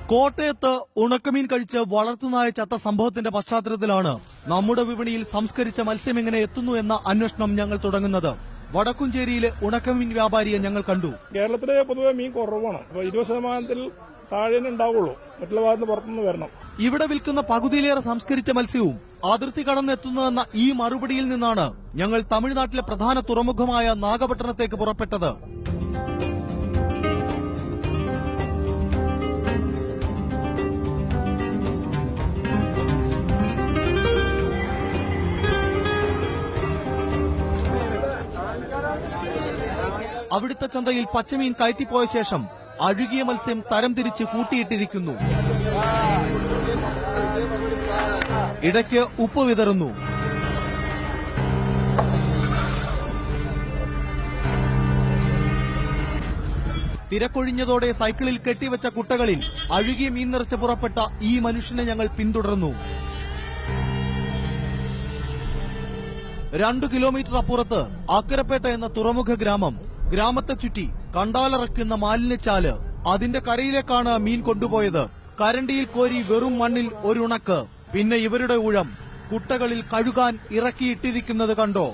കോട്ടയത്ത് ഉണക്കമീൻ കഴിച്ച് വളർത്തുനായ ചത്ത സംഭവത്തിന്റെ പശ്ചാത്തലത്തിലാണ് നമ്മുടെ വിപണിയിൽ സംസ്കരിച്ച മത്സ്യം എങ്ങനെ എത്തുന്നു എന്ന അന്വേഷണം ഞങ്ങൾ തുടങ്ങുന്നത്. വടക്കുംചേരിയിലെ ഉണക്കമീൻ വ്യാപാരിയെ ഞങ്ങൾ കണ്ടു. കേരളത്തിലെ പൊതുവെ മീൻ കുറവാണ്. 20% താഴെ ഉണ്ടാവുള്ളൂ. മറ്റുള്ള ഭാഗത്ത് പുറത്തുനിന്ന് വരണം. ഇവിടെ വിൽക്കുന്ന പകുതിയിലേറെ സംസ്കരിച്ച മത്സ്യവും അതിർത്തി കടന്നെത്തുന്നതെന്ന ഈ മറുപടിയിൽ നിന്നാണ് ഞങ്ങൾ തമിഴ്നാട്ടിലെ പ്രധാന തുറമുഖമായ നാഗപട്ടണത്തേക്ക് പുറപ്പെട്ടത്. അവിടുത്തെ ചന്തയിൽ പച്ചമീൻ കയറ്റിപ്പോയ ശേഷം അഴുകിയ മത്സ്യം തരംതിരിച്ച് കൂട്ടിയിട്ടിരിക്കുന്നു. ഇടയ്ക്ക് ഉപ്പ് വിതറുന്നു. തിരക്കൊഴിഞ്ഞതോടെ സൈക്കിളിൽ കെട്ടിവെച്ച കുട്ടകളിൽ അഴുകിയ മീൻ നിറച്ച് പുറപ്പെട്ട ഈ മനുഷ്യനെ ഞങ്ങൾ പിന്തുടർന്നു. 2 കിലോമീറ്റർ അപ്പുറത്ത് അക്കരപ്പേട്ട എന്ന തുറമുഖ ഗ്രാമത്തെ ചുറ്റി കണ്ടാലറക്കുന്ന മാലിന്യച്ചാല്. അതിന്റെ കരയിലേക്കാണ് മീൻ കൊണ്ടുപോയത്. കരണ്ടിയിൽ കോരി വെറും മണ്ണിൽ ഒരുണക്ക്. പിന്നെ ഇവരുടെ ഊഴം കുട്ടകളിൽ കഴുകാൻ ഇറക്കിയിട്ടിരിക്കുന്നത് കണ്ടോ?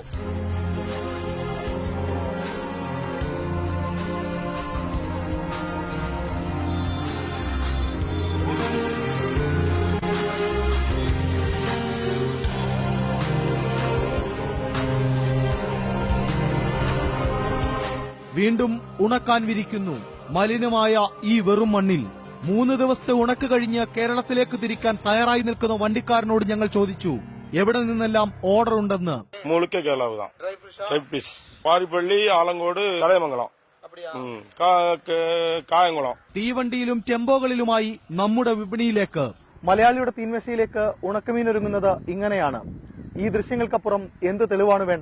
വീണ്ടും ഉണക്കാൻ വിരിക്കുന്നു. മലിനമായ ഈ വെറും മണ്ണിൽ 3 ദിവസത്തെ ഉണക്ക് കഴിഞ്ഞ് കേരളത്തിലേക്ക് തിരിക്കാൻ തയ്യാറായി നിൽക്കുന്ന വണ്ടിക്കാരനോട് ഞങ്ങൾ ചോദിച്ചു എവിടെ നിന്നെല്ലാം ഓർഡർ ഉണ്ടെന്ന്. മുഴുക്ക കേരള പാരിപ്പള്ളി, ആലങ്കോട്, ചടയമംഗലം, കായംകുളം. തീവണ്ടിയിലും ടെമ്പോകളിലുമായി നമ്മുടെ വിപണിയിലേക്ക്, മലയാളിയുടെ തീൻമേശയിലേക്ക് ഉണക്കമീൻ ഒരുങ്ങുന്നത് ഇങ്ങനെയാണ്. ഈ ദൃശ്യങ്ങൾക്കപ്പുറം എന്ത് തെളിവാണ് വേണ്ടത്?